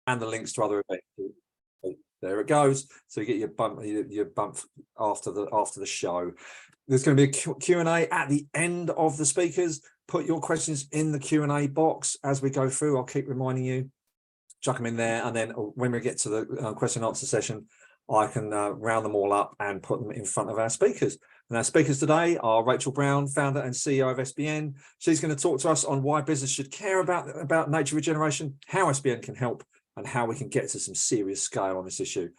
and the links to other events. There it goes. So you get your bump after the show. There's going to be a Q&A at the end of the speakers. Put your questions in the Q&A box as we go through. I'll keep reminding you, chuck them in there, and then when we get to the question and answer session, I can round them all up and put them in front of our speakers. And our speakers today are Rachel Brown, founder and CEO of SBN. She's going to talk to us on why business should care about nature regeneration, how SBN can help, and how we can get to some serious scale on this issue.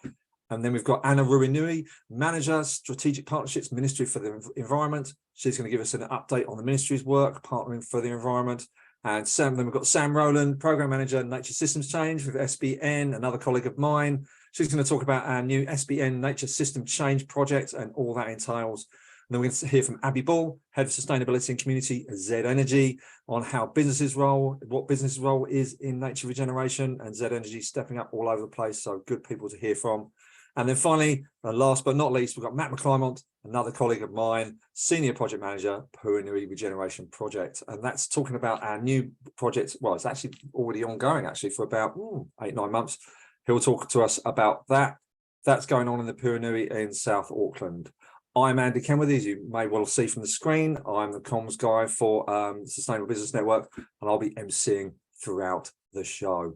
And then we've got Anna Puhinui, Manager, Strategic Partnerships, Ministry for the Environment. She's going to give us an update on the ministry's work, partnering for the environment. And then we've got Sam Rowland, Program Manager, Nature Systems Change with SBN, another colleague of mine. She's going to talk about our new SBN Nature System Change project and all that entails. And then we're going to hear from Abbie Bull, Head of Sustainability and Community, Z Energy, on how what business role is in nature regeneration, and Z Energy stepping up all over the place. So good people to hear from. And then finally, last but not least, we've got Matt McClymont, another colleague of mine, Senior Project Manager, Puhinui Regeneration Project. And that's talking about our new project. Well, it's actually already ongoing, actually, for about 8-9 months. He'll talk to us about that. That's going on in the Puhinui in South Auckland. I'm Andy Kenworthy, as you may well see from the screen. I'm the comms guy for the Sustainable Business Network, and I'll be emceeing throughout the show.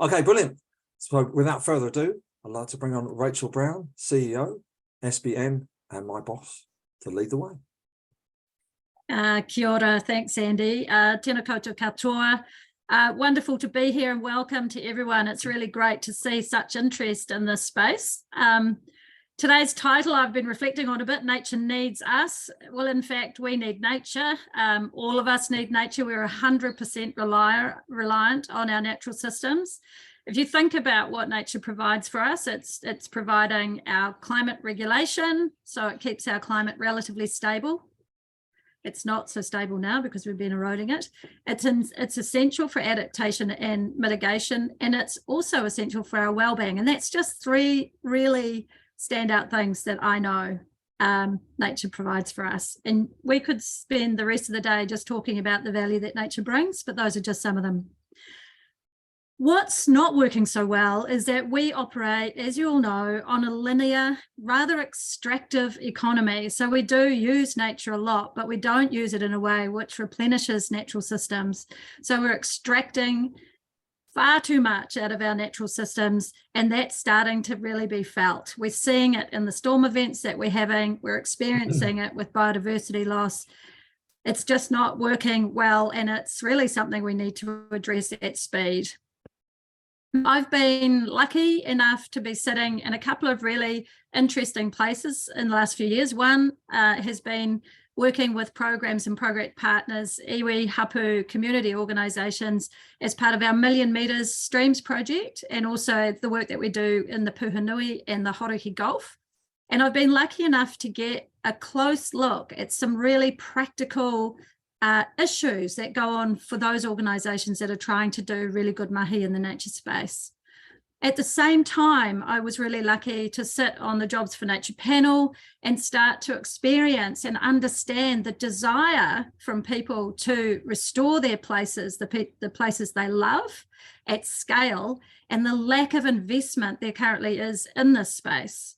Okay, brilliant. So without further ado, I'd like to bring on Rachel Brown, CEO, SBN, and my boss to lead the way. Kia ora, thanks Andy. Tēnā koutou katoa. Wonderful to be here and welcome to everyone. It's really great to see such interest in this space. Today's title I've been reflecting on a bit, Nature Needs Us. Well, in fact, we need nature. All of us need nature. We're 100% reliant on our natural systems. If you think about what nature provides for us, it's providing our climate regulation, so it keeps our climate relatively stable. It's not so stable now because we've been eroding it. It's essential for adaptation and mitigation, and it's also essential for our well-being. And that's just 3 really standout things that I know nature provides for us. And we could spend the rest of the day just talking about the value that nature brings, but those are just some of them. What's not working so well is that we operate, as you all know, on a linear, rather extractive economy. So we do use nature a lot, but we don't use it in a way which replenishes natural systems. So we're extracting far too much out of our natural systems, and that's starting to really be felt. We're seeing it in the storm events that we're having. We're experiencing it with biodiversity loss. It's just not working well, and it's really something we need to address at speed. I've been lucky enough to be sitting in a couple of really interesting places in the last few years. One has been working with programs and project partners, iwi, hapu, community organisations as part of our Million Metres Streams project, and also the work that we do in the Puhinui and the Haere Gulf. And I've been lucky enough to get a close look at some really practical issues that go on for those organisations that are trying to do really good mahi in the nature space. At the same time, I was really lucky to sit on the Jobs for Nature panel and start to experience and understand the desire from people to restore their places, the places they love at scale, and the lack of investment there currently is in this space.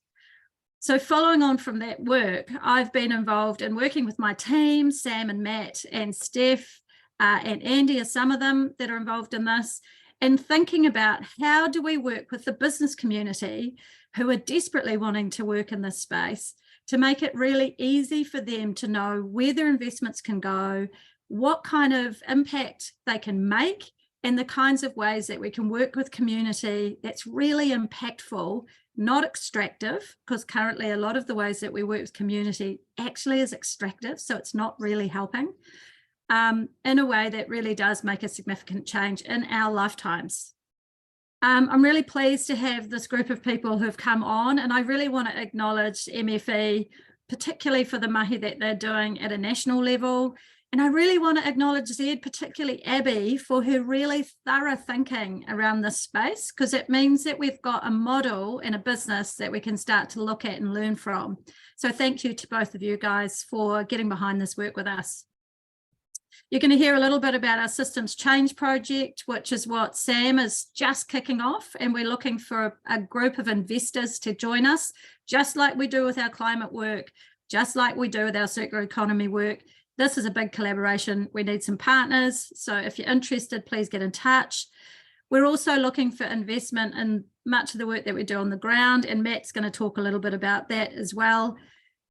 So following on from that work, I've been involved in working with my team, Sam and Matt and Steph and Andy are some of them that are involved in this, and thinking about how do we work with the business community who are desperately wanting to work in this space to make it really easy for them to know where their investments can go, what kind of impact they can make, and the kinds of ways that we can work with community that's really impactful, not extractive, because currently a lot of the ways that we work with community actually is extractive, so it's not really helping, in a way that really does make a significant change in our lifetimes. I'm really pleased to have this group of people who've come on, and I really want to acknowledge MFE, particularly for the mahi that they're doing at a national level. And I really want to acknowledge Zed, particularly Abbie, for her really thorough thinking around this space, because it means that we've got a model and a business that we can start to look at and learn from. So thank you to both of you guys for getting behind this work with us. You're going to hear a little bit about our systems change project, which is what Sam is just kicking off, and we're looking for a group of investors to join us, just like we do with our climate work, just like we do with our circular economy work. This is a big collaboration. We need some partners. So if you're interested, please get in touch. We're also looking for investment in much of the work that we do on the ground, and Matt's going to talk a little bit about that as well.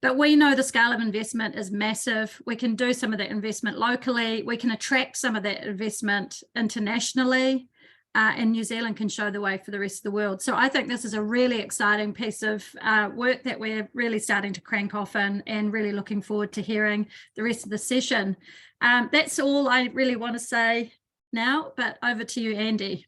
But we know the scale of investment is massive. We can do some of that investment locally. We can attract some of that investment internationally, and New Zealand can show the way for the rest of the world. So I think this is a really exciting piece of work that we're really starting to crank off in, and really looking forward to hearing the rest of the session. That's all I really want to say now, but over to you, Andy.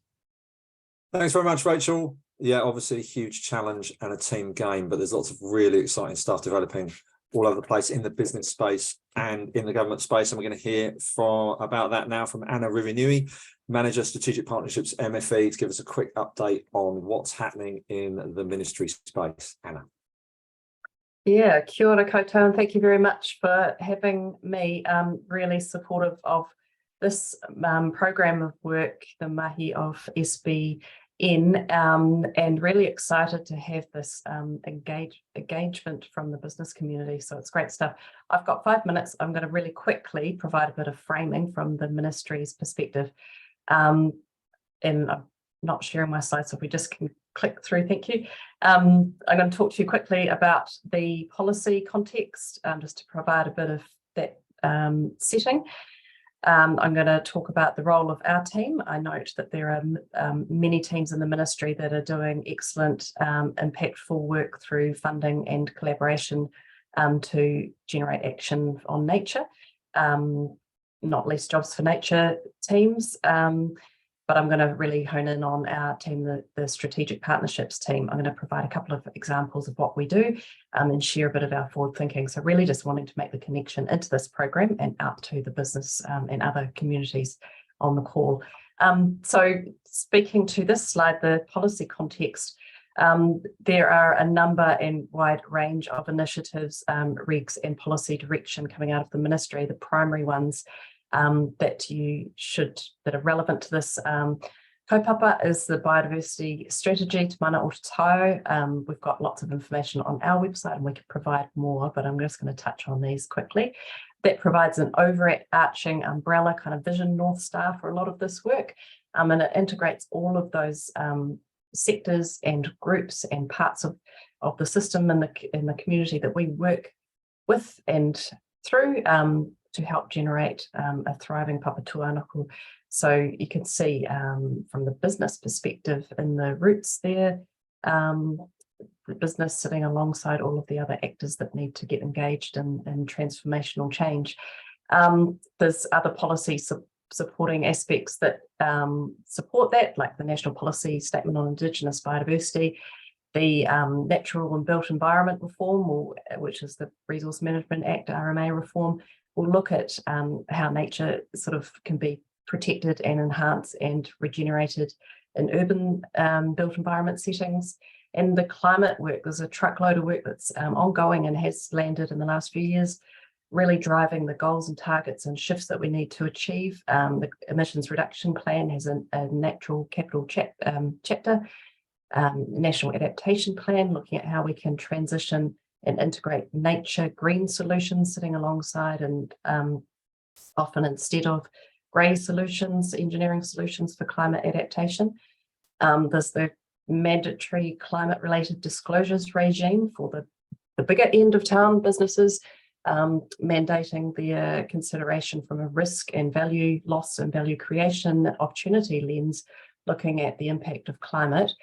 Thanks very much, Rachel. Yeah, obviously a huge challenge and a team game, but there's lots of really exciting stuff developing all over the place in the business space and in the government space. And we're going to hear about that now from Anna Puhinui, Manager Strategic Partnerships MFE, to give us a quick update on what's happening in the ministry space. Anna. Yeah, kia ora koutou, and thank you very much for having me. Really supportive of this program of work, the mahi of SBN, and really excited to have this engagement from the business community. So it's great stuff. I've got 5 minutes. I'm going to really quickly provide a bit of framing from the ministry's perspective. And I'm not sharing my slides, so if we just can click through, thank you. I'm going to talk to you quickly about the policy context, just to provide a bit of that setting. I'm going to talk about the role of our team. I note that there are many teams in the ministry that are doing excellent, impactful work through funding and collaboration to generate action on nature, not least Jobs for Nature teams. But I'm going to really hone in on our team, the strategic partnerships team. I'm going to provide a couple of examples of what we do and share a bit of our forward thinking. So really just wanting to make the connection into this program and out to the business and other communities on the call. So speaking to this slide, the policy context, there are a number and wide range of initiatives, regs and policy direction coming out of the ministry. The primary ones that are relevant to this kaupapa is the biodiversity strategy to mana o te tau. We've got lots of information on our website and we can provide more, but I'm just going to touch on these quickly. That provides an overarching umbrella kind of vision, North Star for a lot of this work, and it integrates all of those sectors and groups and parts of the system in the community that we work with and through to help generate a thriving papatūānuku. So you can see from the business perspective in the roots there, the business sitting alongside all of the other actors that need to get engaged in transformational change. There's other policy supporting aspects that support that, like the National Policy Statement on Indigenous Biodiversity, the Natural and Built Environment Reform, which is the Resource Management Act, RMA reform. We'll look at how nature sort of can be protected and enhanced and regenerated in urban built environment settings. And the climate work, there's a truckload of work that's ongoing and has landed in the last few years, really driving the goals and targets and shifts that we need to achieve. The emissions reduction plan has a natural capital chapter, national adaptation plan, looking at how we can transition and integrate nature green solutions sitting alongside and often instead of grey solutions, engineering solutions for climate adaptation. There's the mandatory climate related disclosures regime for the bigger end of town businesses, mandating their consideration from a risk and value loss and value creation opportunity lens, looking at the impact of climate.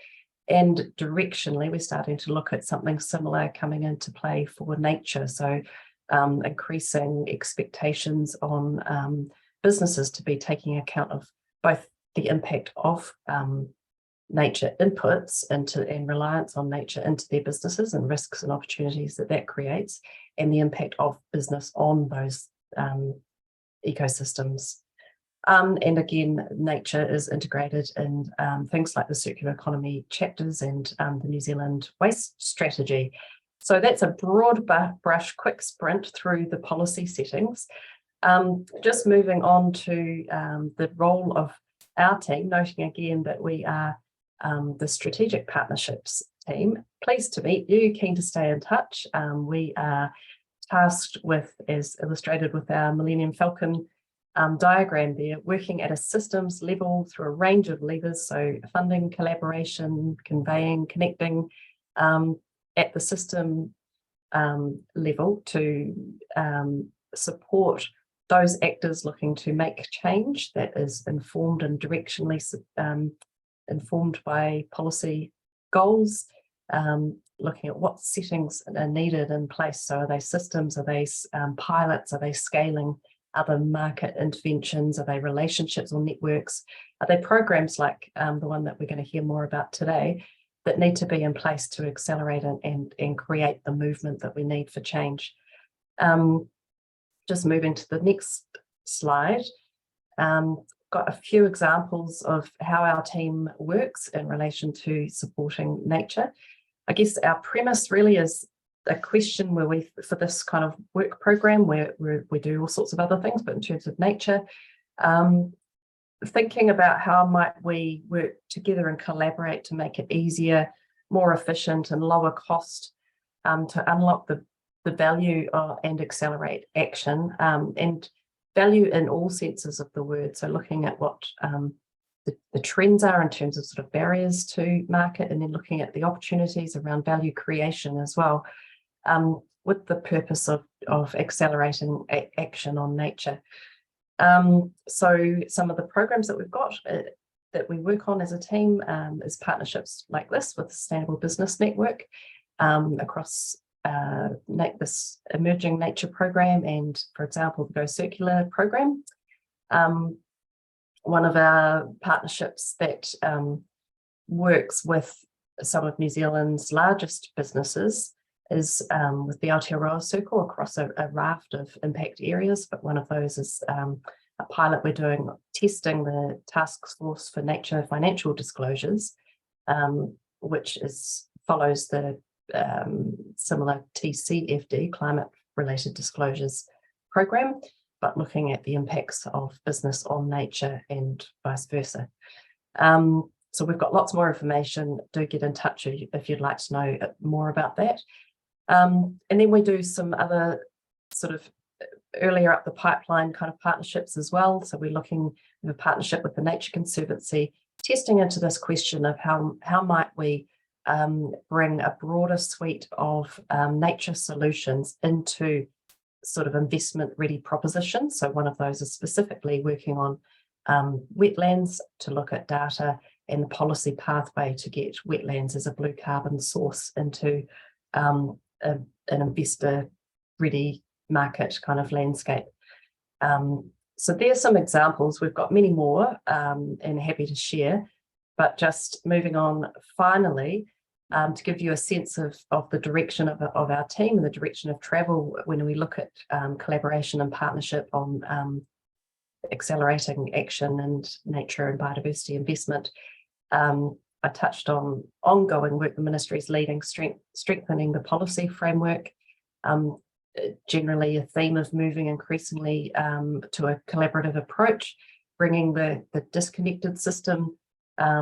And directionally, we're starting to look at something similar coming into play for nature. So increasing expectations on businesses to be taking account of both the impact of nature inputs and reliance on nature into their businesses and risks and opportunities that creates, and the impact of business on those ecosystems. And again, nature is integrated in things like the circular economy chapters and the New Zealand waste strategy. So that's a broad brush, quick sprint through the policy settings. Just moving on to the role of our team, noting again that we are the strategic partnerships team. Pleased to meet you, keen to stay in touch. We are tasked with, as illustrated with our Millennium Falcon diagram there, working at a systems level through a range of levers, so funding, collaboration, conveying, connecting, at the system level to support those actors looking to make change that is informed and directionally informed by policy goals, looking at what settings are needed in place. So are they systems, are they pilots, are they scaling, other market interventions, are they relationships or networks, are they programs like the one that we're going to hear more about today that need to be in place to accelerate and create the movement that we need for change. Just moving to the next slide, got a few examples of how our team works in relation to supporting nature. I guess our premise really is a question where we, for this kind of work program, where we do all sorts of other things, but in terms of nature, thinking about how might we work together and collaborate to make it easier, more efficient and lower cost to unlock the value and accelerate action, and value in all senses of the word. So looking at what the trends are in terms of sort of barriers to market, and then looking at the opportunities around value creation as well, with the purpose of accelerating action on nature. So some of the programs that we've got that we work on as a team is partnerships like this with the Sustainable Business Network across this emerging nature program and, for example, the Go Circular program. One of our partnerships that works with some of New Zealand's largest businesses is with the Aotearoa Circle across a raft of impact areas, but one of those is a pilot we're doing testing the Task Force for Nature Financial Disclosures, which follows the similar TCFD, Climate Related Disclosures program, but looking at the impacts of business on nature and vice versa. So we've got lots more information. Do get in touch if you'd like to know more about that. And then we do some other sort of earlier up the pipeline kind of partnerships as well. So we're looking at a partnership with the Nature Conservancy, testing into this question of how might we bring a broader suite of nature solutions into sort of investment ready propositions. So one of those is specifically working on wetlands to look at data and the policy pathway to get wetlands as a blue carbon source into an investor ready market kind of landscape. So there's some examples. We've got many more and happy to share, but just moving on finally, to give you a sense of the direction of our team and the direction of travel when we look at collaboration and partnership on accelerating action and nature and biodiversity investment. I touched on ongoing work the ministry is leading, strengthening the policy framework, generally a theme of moving increasingly to a collaborative approach, bringing the disconnected system,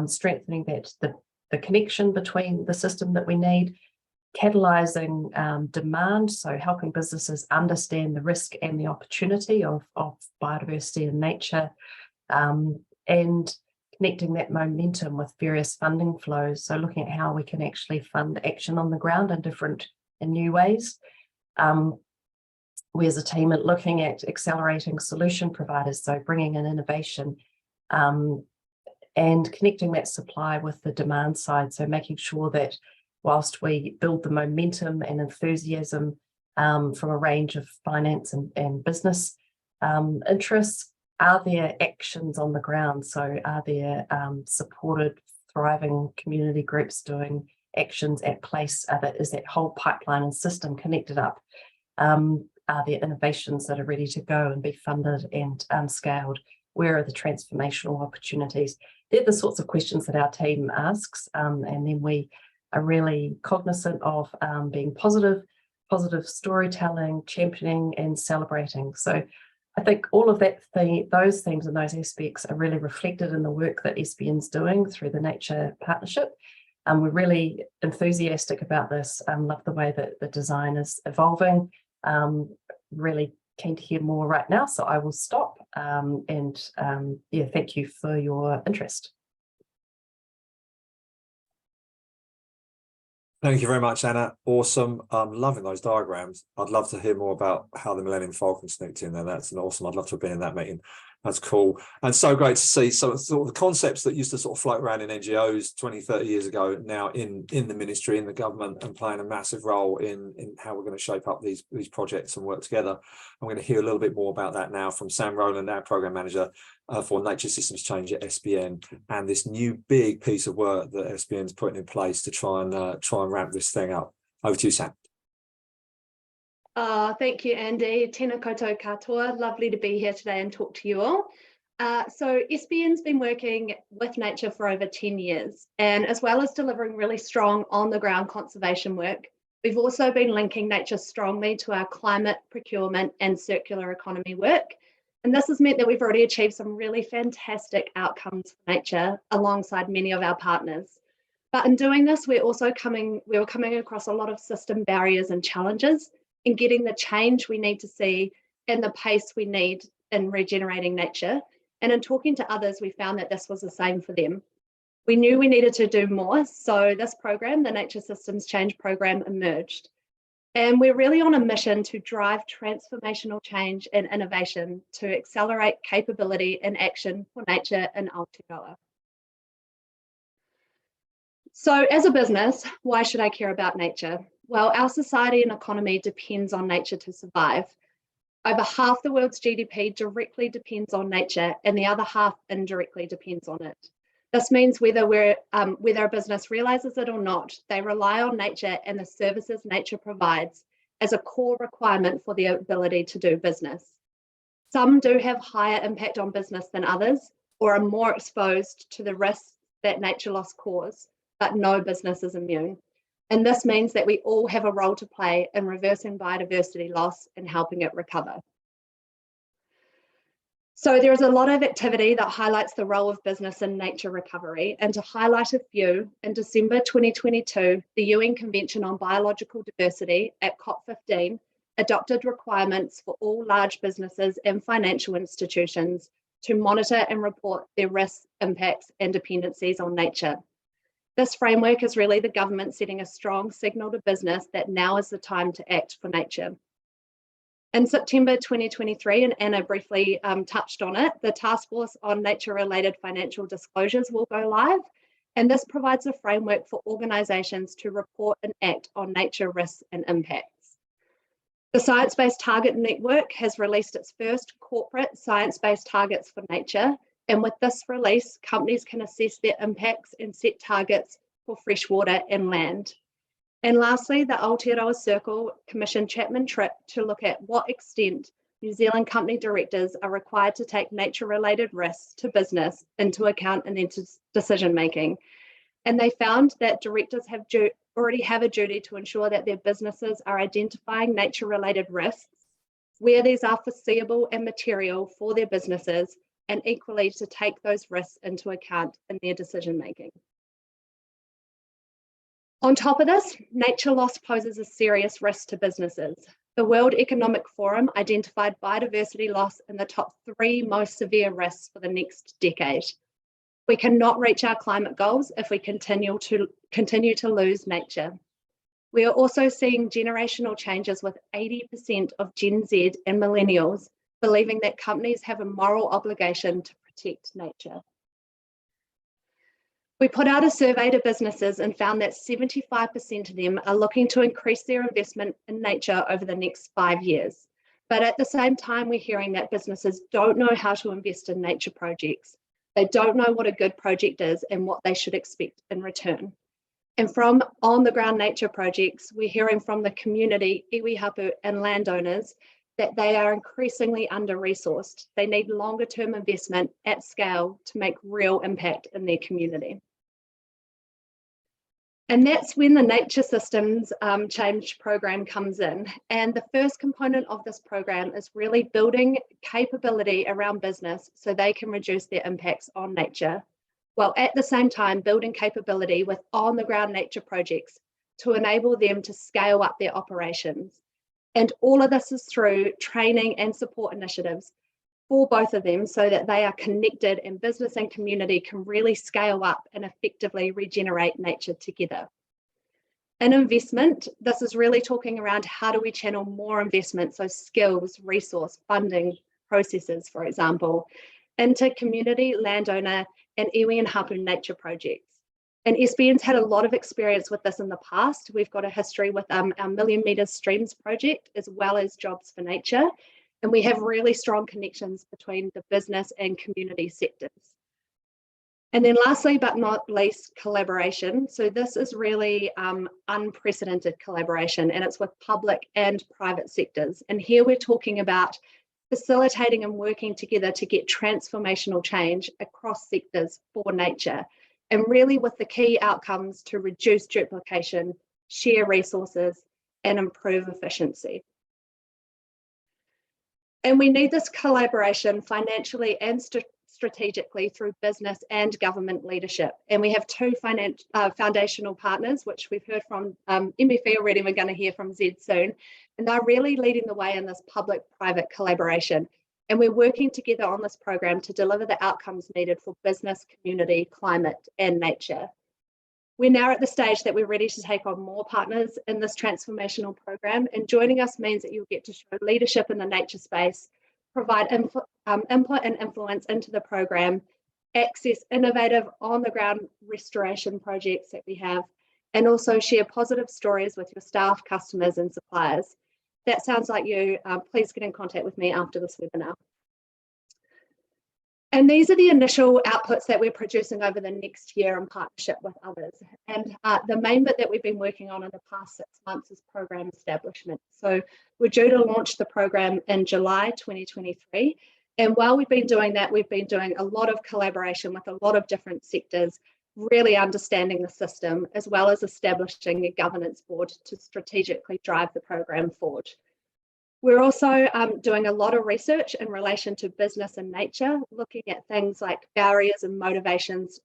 strengthening the connection between the system that we need, catalyzing demand, so helping businesses understand the risk and the opportunity of biodiversity and nature, and connecting that momentum with various funding flows, so looking at how we can actually fund action on the ground in different and new ways. We as a team are looking at accelerating solution providers, so bringing in innovation, and connecting that supply with the demand side, so making sure that whilst we build the momentum and enthusiasm from a range of finance and business interests, are there actions on the ground? So are there supported, thriving community groups doing actions at place? Is that whole pipeline and system connected up? Are there innovations that are ready to go and be funded and scaled? Where are the transformational opportunities? They're the sorts of questions that our team asks, and then we are really cognizant of being positive storytelling, championing and celebrating. So I think all of those themes and those aspects are really reflected in the work that SBN's doing through the Nature Partnership. We're really enthusiastic about this. Love the way that the design is evolving. Really keen to hear more right now, so I will stop. Yeah, thank you for your interest. Thank you very much, Anna. Awesome. I'm loving those diagrams. I'd love to hear more about how the Millennium Falcon sneaked in there. That's an awesome. I'd love to have been in that meeting. That's cool. And so great to see some sort of the concepts that used to sort of float around in NGOs 20, 30 years ago, now in the ministry, in the government, and playing a massive role in how we're going to shape up these projects and work together. I'm going to hear a little bit more about that now from Sam Rowland, our program manager for Nature Systems Change at SBN, and this new big piece of work that SBN's putting in place to try and ramp this thing up. Over to you, Sam. Thank you, Andy. Tēnā koutou katoa. Lovely to be here today and talk to you all. So SBN's been working with nature for over 10 years, and as well as delivering really strong on-the-ground conservation work, we've also been linking nature strongly to our climate, procurement and circular economy work. And this has meant that we've already achieved some really fantastic outcomes for nature alongside many of our partners. But in doing this, we were coming across a lot of system barriers and challenges in getting the change we need to see and the pace we need in regenerating nature. And in talking to others, we found that this was the same for them. We knew we needed to do more, so this program, the Nature Systems Change program, emerged. And we're really on a mission to drive transformational change and innovation to accelerate capability and action for nature in Aotearoa. So as a business, why should I care about nature? Well, our society and economy depends on nature to survive. Over half the world's GDP directly depends on nature, and the other half indirectly depends on it. This means whether a business realizes it or not, they rely on nature and the services nature provides as a core requirement for their ability to do business. Some do have higher impact on business than others, or are more exposed to the risks that nature loss cause, but no business is immune. And this means that we all have a role to play in reversing biodiversity loss and helping it recover. So there is a lot of activity that highlights the role of business in nature recovery. And to highlight a few, in December 2022, the UN Convention on Biological Diversity at COP15 adopted requirements for all large businesses and financial institutions to monitor and report their risks, impacts, and dependencies on nature. This framework is really the government setting a strong signal to business that now is the time to act for nature. In September 2023, and Anna briefly touched on it, the Task Force on Nature-Related Financial Disclosures will go live, and this provides a framework for organisations to report and act on nature risks and impacts. The Science Based Target Network has released its first corporate science-based targets for nature, and with this release, companies can assess their impacts and set targets for freshwater and land. And lastly, the Aotearoa Circle commissioned Chapman Tripp to look at what extent New Zealand company directors are required to take nature-related risks to business into account in their decision-making. And they found that directors already have a duty to ensure that their businesses are identifying nature-related risks, where these are foreseeable and material for their businesses, and equally to take those risks into account in their decision-making. On top of this, nature loss poses a serious risk to businesses. The World Economic Forum identified biodiversity loss in the top 3 most severe risks for the next decade. We cannot reach our climate goals if we continue to lose nature. We are also seeing generational changes, with 80% of Gen Z and millennials believing that companies have a moral obligation to protect nature. We put out a survey to businesses and found that 75% of them are looking to increase their investment in nature over the next 5 years. But at the same time, we're hearing that businesses don't know how to invest in nature projects. They don't know what a good project is and what they should expect in return. And from on-the-ground nature projects, we're hearing from the community, iwi hapu and landowners that they are increasingly under-resourced. They need longer-term investment at scale to make real impact in their community. And that's when the Nature Systems Change program comes in. And the first component of this program is really building capability around business so they can reduce their impacts on nature, while at the same time building capability with on-the-ground nature projects to enable them to scale up their operations. And all of this is through training and support initiatives for both of them so that they are connected and business and community can really scale up and effectively regenerate nature together. In investment, this is really talking around how do we channel more investment, so skills, resource, funding, processes, for example, into community, landowner, and iwi and hapu nature projects. And SBN's had a lot of experience with this in the past. We've got a history with our Million Metres Streams project, as well as Jobs for Nature. And we have really strong connections between the business and community sectors. And then lastly, but not least, collaboration. So this is really unprecedented collaboration, and it's with public and private sectors. And here we're talking about facilitating and working together to get transformational change across sectors for nature, and really with the key outcomes to reduce duplication, share resources, and improve efficiency. And we need this collaboration financially and strategically through business and government leadership. And we have two foundational partners, which we've heard from MFE already, we're going to hear from Zed soon. And they're really leading the way in this public-private collaboration. And we're working together on this program to deliver the outcomes needed for business, community, climate, and nature. We're now at the stage that we're ready to take on more partners in this transformational program, and joining us means that you'll get to show leadership in the nature space, provide input and influence into the program, access innovative on-the-ground restoration projects that we have, and also share positive stories with your staff, customers, and suppliers. That sounds like you, please get in contact with me after this webinar. And these are the initial outputs that we're producing over the next year in partnership with others. And the main bit that we've been working on in the past 6 months is program establishment. So we're due to launch the program in July 2023. And while we've been doing that, we've been doing a lot of collaboration with a lot of different sectors, really understanding the system, as well as establishing a governance board to strategically drive the program forward. We're also doing a lot of research in relation to business and nature, looking at things like barriers and motivations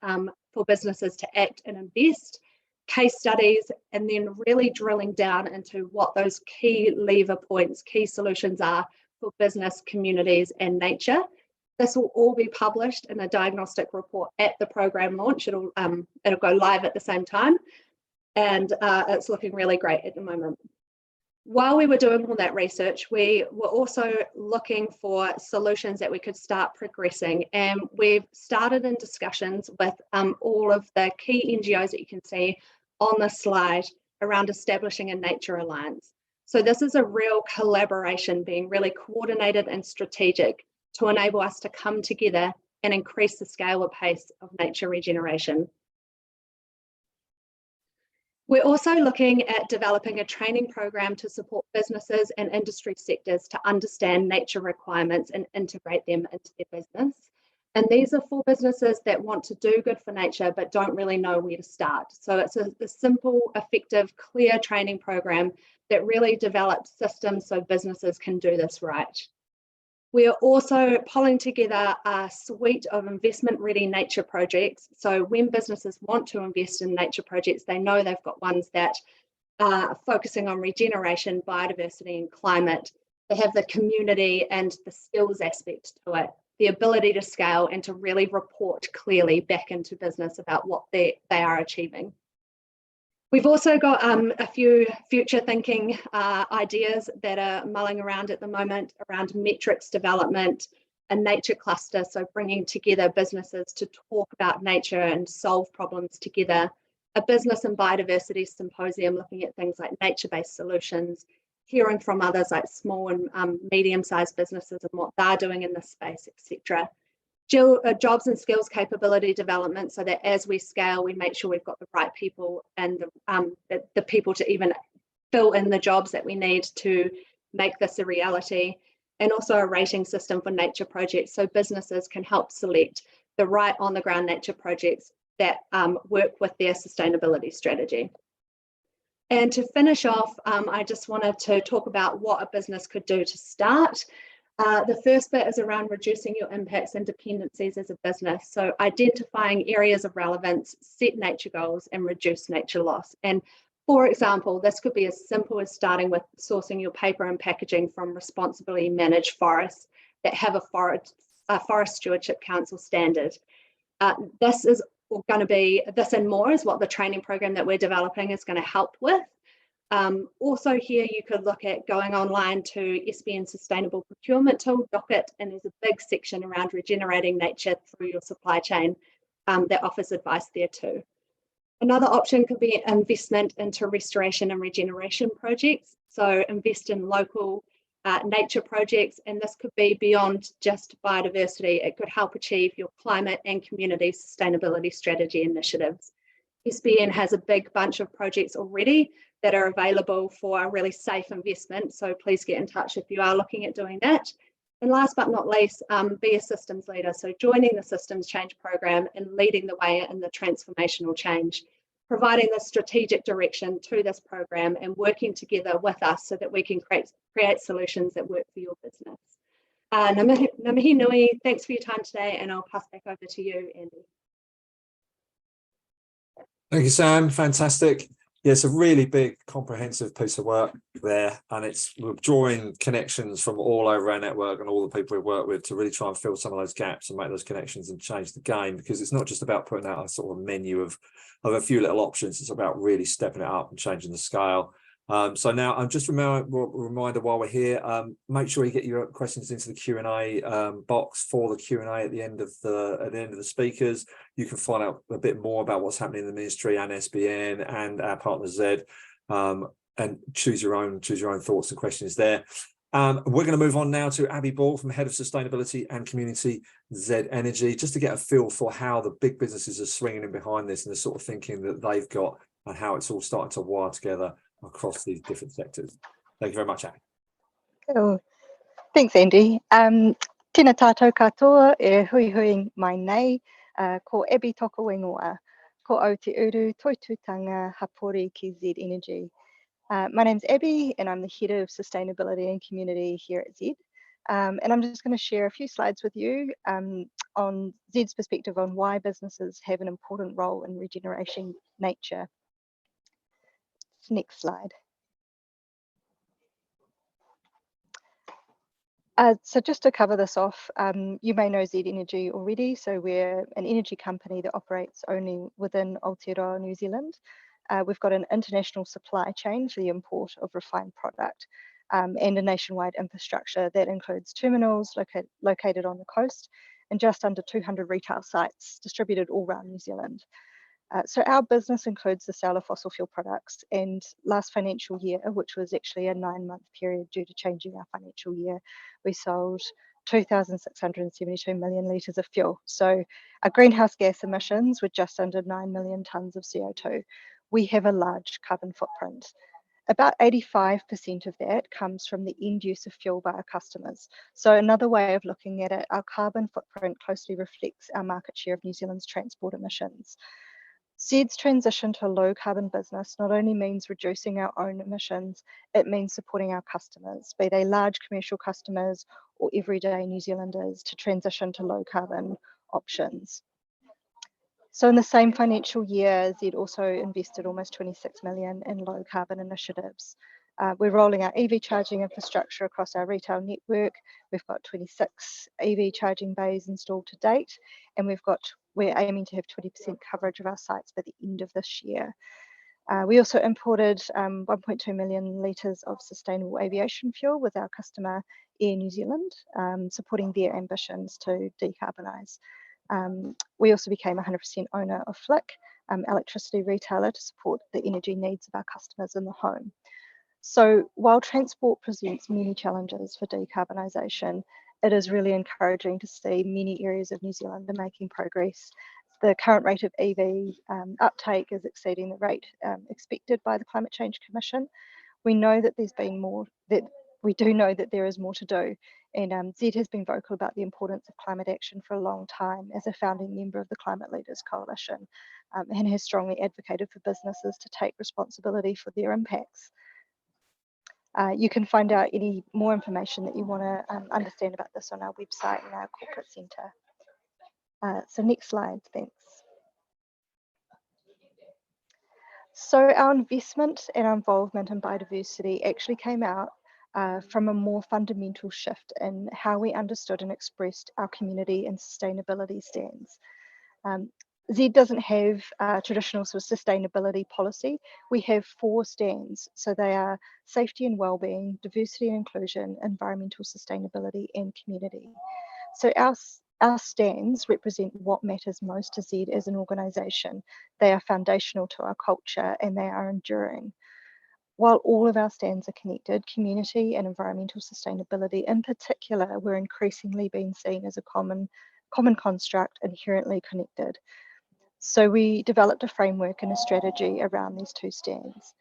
for businesses to act and invest, case studies, and then really drilling down into what those key lever points, key solutions are for business, communities, and nature. This will all be published in a diagnostic report at the program launch. It'll go live at the same time, and it's looking really great at the moment. While we were doing all that research, we were also looking for solutions that we could start progressing, and we've started in discussions with all of the key NGOs that you can see on the slide around establishing a nature alliance. So this is a real collaboration being really coordinated and strategic to enable us to come together and increase the scale or pace of nature regeneration. We're also looking at developing a training program to support businesses and industry sectors to understand nature requirements and integrate them into their business. And these are for businesses that want to do good for nature but don't really know where to start. So it's a simple, effective, clear training program that really develops systems so businesses can do this right. We are also pulling together a suite of investment-ready nature projects. So when businesses want to invest in nature projects, they know they've got ones that are focusing on regeneration, biodiversity, and climate. They have the community and the skills aspect to it, the ability to scale and to really report clearly back into business about what they are achieving. We've also got a few future thinking ideas that are mulling around at the moment around metrics development, a nature cluster, so bringing together businesses to talk about nature and solve problems together, a business and biodiversity symposium looking at things like nature-based solutions, hearing from others like small and medium-sized businesses and what they're doing in this space, etc. Jobs and skills capability development, so that as we scale, we make sure we've got the right people and the people to even fill in the jobs that we need to make this a reality. And also a rating system for nature projects, so businesses can help select the right on-the-ground nature projects that work with their sustainability strategy. And to finish off, I just wanted to talk about what a business could do to start. The first bit is around reducing your impacts and dependencies as a business. So identifying areas of relevance, set nature goals, and reduce nature loss. And for example, this could be as simple as starting with sourcing your paper and packaging from responsibly managed forests that have a Forest Stewardship Council standard. This and more is what the training program that we're developing is going to help with. Also here you could look at going online to SBN Sustainable Procurement Tool, Docket, and there's a big section around regenerating nature through your supply chain that offers advice there too. Another option could be investment into restoration and regeneration projects. So invest in local nature projects, and this could be beyond just biodiversity. It could help achieve your climate and community sustainability strategy initiatives. SBN has a big bunch of projects already that are available for a really safe investment, so please get in touch if you are looking at doing that. And last but not least, be a systems leader. So joining the systems change program and leading the way in the transformational change, providing the strategic direction to this program and working together with us so that we can create solutions that work for your business. Ngā mihi nui, thanks for your time today, and I'll pass back over to you, Andy. Thank you, Sam. Fantastic. Yeah, it's a really big, comprehensive piece of work there, and we're drawing connections from all over our network and all the people we work with to really try and fill some of those gaps and make those connections and change the game, because it's not just about putting out a sort of menu of a few little options. It's about really stepping it up and changing the scale. So now I'm just reminder while we're here, make sure you get your questions into the Q&A box for the Q&A at the end of the speakers. You can find out a bit more about what's happening in the ministry and SBN and our partner Z, and choose your own thoughts and questions there. We're going to move on now to Abbie Ball, from Head of Sustainability and Community, Z Energy, just to get a feel for how the big businesses are swinging in behind this and the sort of thinking that they've got and how it's all starting to wire together across these different sectors. Thank you very much, Abbie. Oh, thanks, Andy. Tēnā tātou katoa e hui hui mai nei, ko Abbie toko whenua, ko au te uru toitutanga hapori ki Z Energy. My name's Abbie, and I'm the Head of Sustainability and Community here at Z. And I'm just going to share a few slides with you on Z's perspective on why businesses have an important role in regeneration nature. Next slide. So just to cover this off, you may know Z Energy already. So we're an energy company that operates only within Aotearoa, New Zealand. We've got an international supply chain for the import of refined product, and a nationwide infrastructure that includes terminals located on the coast and just under 200 retail sites distributed all around New Zealand. So our business includes the sale of fossil fuel products, and last financial year, which was actually a 9-month period due to changing our financial year, we sold 2,672 million litres of fuel. So our greenhouse gas emissions were just under 9 million tonnes of CO2. We have a large carbon footprint. About 85% of that comes from the end use of fuel by our customers. So another way of looking at it, our carbon footprint closely reflects our market share of New Zealand's transport emissions. Z's transition to a low carbon business not only means reducing our own emissions, it means supporting our customers, be they large commercial customers or everyday New Zealanders, to transition to low carbon options. So in the same financial year, Z also invested almost 26 million in low carbon initiatives. We're rolling out EV charging infrastructure across our retail network. We've got 26 EV charging bays installed to date, and we're aiming to have 20% coverage of our sites by the end of this year. We also imported 1.2 million litres of sustainable aviation fuel with our customer Air New Zealand, supporting their ambitions to decarbonise. We also became 100% owner of Flick, electricity retailer, to support the energy needs of our customers in the home. So while transport presents many challenges for decarbonisation, it is really encouraging to see many areas of New Zealand are making progress. The current rate of EV uptake is exceeding the rate expected by the Climate Change Commission. We know that there's been more, that we do know that there is more to do. And Zed has been vocal about the importance of climate action for a long time as a founding member of the Climate Leaders Coalition, and has strongly advocated for businesses to take responsibility for their impacts. You can find out any more information that you want to understand about this on our website and our corporate centre. So next slide, thanks. So our investment and our involvement in biodiversity actually came out from a more fundamental shift in how we understood and expressed our community and sustainability stands. Zed doesn't have a traditional sort of sustainability policy. We have 4 stands. So they are safety and wellbeing, diversity and inclusion, environmental sustainability, and community. So our stands represent what matters most to Zed as an organisation. They are foundational to our culture and they are enduring. While all of our stands are connected, community and environmental sustainability in particular were increasingly being seen as a common construct, inherently connected. So we developed a framework and a strategy around these 2 stands.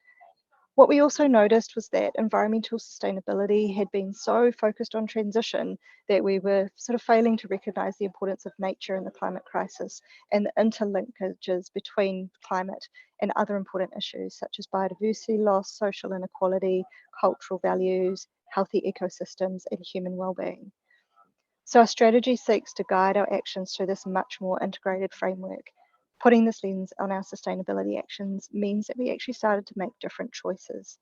What we also noticed was that environmental sustainability had been so focused on transition that we were sort of failing to recognise the importance of nature in the climate crisis and the interlinkages between climate and other important issues such as biodiversity loss, social inequality, cultural values, healthy ecosystems, and human well-being. So our strategy seeks to guide our actions through this much more integrated framework. Putting this lens on our sustainability actions means that we actually started to make different choices.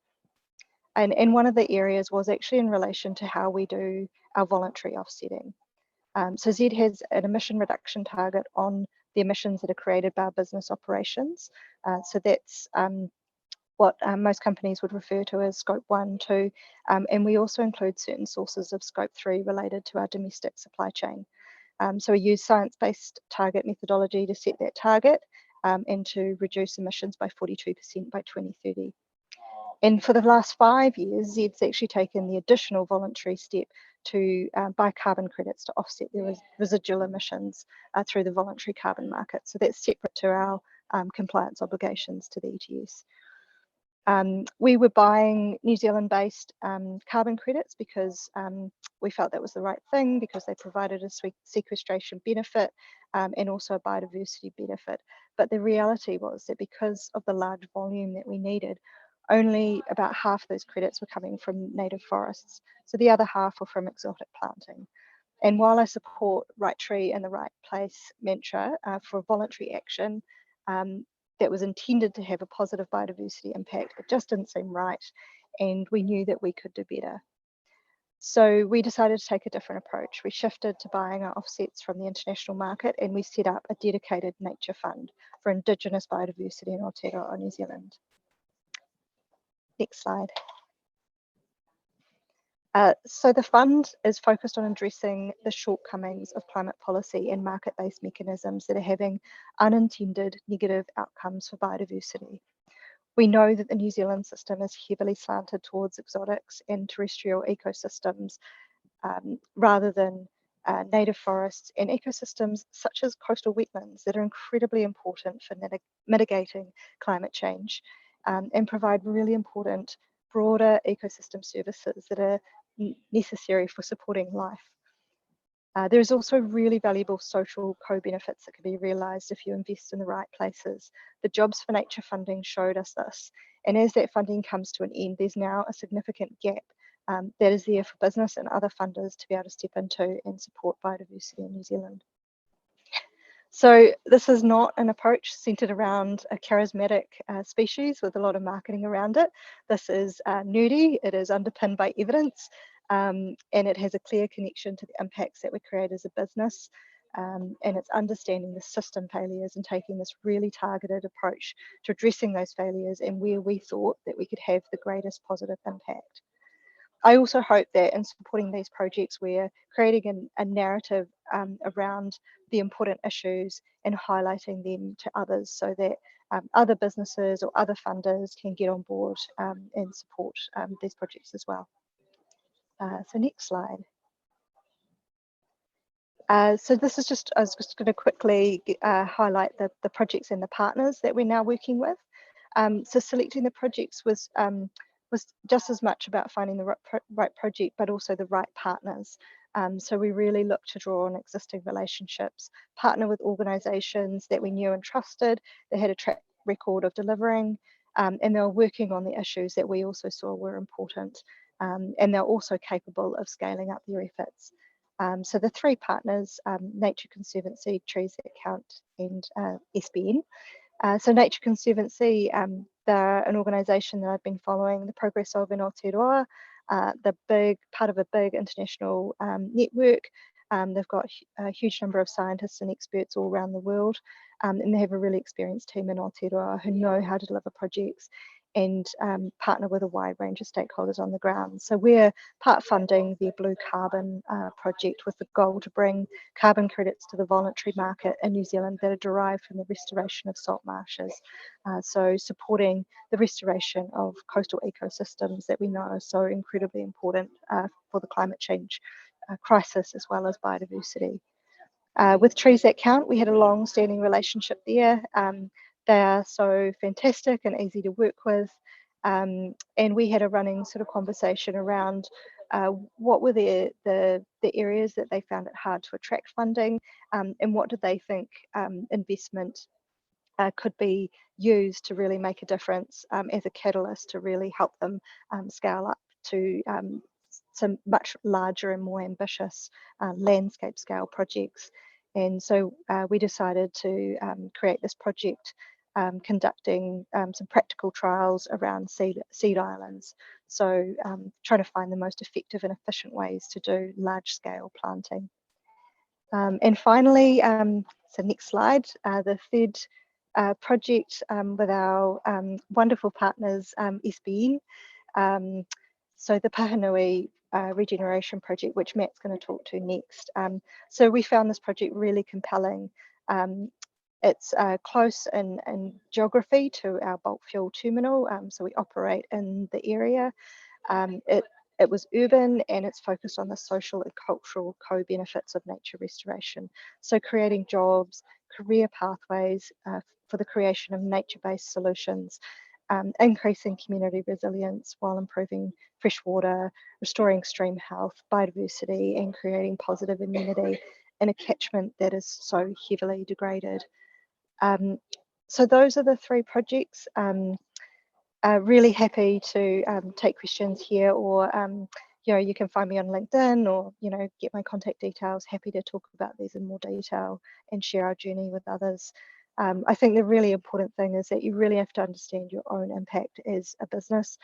And one of the areas was actually in relation to how we do our voluntary offsetting. So Zed has an emission reduction target on the emissions that are created by our business operations. So that's what most companies would refer to as scope 1, 2, and we also include certain sources of scope 3 related to our domestic supply chain. So we use science-based target methodology to set that target and to reduce emissions by 42% by 2030. And for the last 5 years, Zed's actually taken the additional voluntary step to buy carbon credits to offset the residual emissions through the voluntary carbon market. So that's separate to our compliance obligations to the ETS. We were buying New Zealand-based carbon credits because we felt that was the right thing, because they provided a sequestration benefit and also a biodiversity benefit. But the reality was that because of the large volume that we needed, only about half of those credits were coming from native forests. So the other half were from exotic planting. And while I support right tree in the right place mantra for voluntary action, that was intended to have a positive biodiversity impact, it just didn't seem right, and we knew that we could do better. So we decided to take a different approach. We shifted to buying our offsets from the international market, and we set up a dedicated nature fund for Indigenous biodiversity in Aotearoa, New Zealand. Next slide. So the fund is focused on addressing the shortcomings of climate policy and market-based mechanisms that are having unintended negative outcomes for biodiversity. We know that the New Zealand system is heavily slanted towards exotics and terrestrial ecosystems rather than native forests and ecosystems such as coastal wetlands that are incredibly important for mitigating climate change and provide really important broader ecosystem services that are necessary for supporting life. There is also really valuable social co-benefits that can be realised if you invest in the right places. The Jobs for Nature funding showed us this, and as that funding comes to an end, there's now a significant gap that is there for business and other funders to be able to step into and support biodiversity in New Zealand. So this is not an approach centred around a charismatic species with a lot of marketing around it. This is nerdy, it is underpinned by evidence, and it has a clear connection to the impacts that we create as a business, and it's understanding the system failures and taking this really targeted approach to addressing those failures and where we thought that we could have the greatest positive impact. I also hope that in supporting these projects, we're creating a narrative around the important issues and highlighting them to others so that other businesses or other funders can get on board and support these projects as well. So next slide. So this is just, I was just going to quickly highlight the projects and the partners that we're now working with. So selecting the projects was was just as much about finding the right project, but also the right partners. So we really looked to draw on existing relationships, partner with organisations that we knew and trusted, that had a track record of delivering, and they were working on the issues that we also saw were important, and they're also capable of scaling up their efforts. So the three partners, Nature Conservancy, Trees That Count, and SBN. So Nature Conservancy, they're an organisation that I've been following the progress of in Aotearoa, the big part of a big international network. They've got a huge number of scientists and experts all around the world, and they have a really experienced team in Aotearoa who know how to deliver projects and partner with a wide range of stakeholders on the ground. So we're part funding their blue carbon project with the goal to bring carbon credits to the voluntary market in New Zealand that are derived from the restoration of salt marshes. So supporting the restoration of coastal ecosystems that we know are so incredibly important for the climate change crisis, as well as biodiversity. With Trees That Count, we had a long-standing relationship there. They are so fantastic and easy to work with. And we had a running sort of conversation around what were the areas that they found it hard to attract funding, and what did they think investment could be used to really make a difference as a catalyst to really help them scale up to some much larger and more ambitious landscape scale projects. And so we decided to create this project, conducting some practical trials around seed islands. So trying to find the most effective and efficient ways to do large scale planting. And finally, so next slide, the third project with our wonderful partners, SBN. So the Puhinui Regeneration project, which Matt's going to talk to next. So we found this project really compelling. It's close in geography to our bulk fuel terminal, so we operate in the area. It was urban, and it's focused on the social and cultural co-benefits of nature restoration. So creating jobs, career pathways for the creation of nature-based solutions, increasing community resilience while improving freshwater, restoring stream health, biodiversity, and creating positive immunity in a catchment that is so heavily degraded. So those are the three projects. Really happy to take questions here, or you can find me on LinkedIn, or get my contact details. Happy to talk about these in more detail and share our journey with others. I think the really important thing is that you really have to understand your own impact as a business,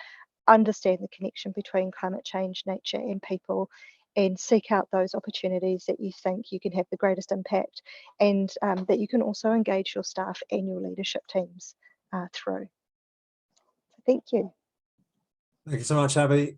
understand the connection between climate change, nature, and people, and seek out those opportunities that you think you can have the greatest impact, and that you can also engage your staff and your leadership teams through. Thank you. Thank you so much, Abbie.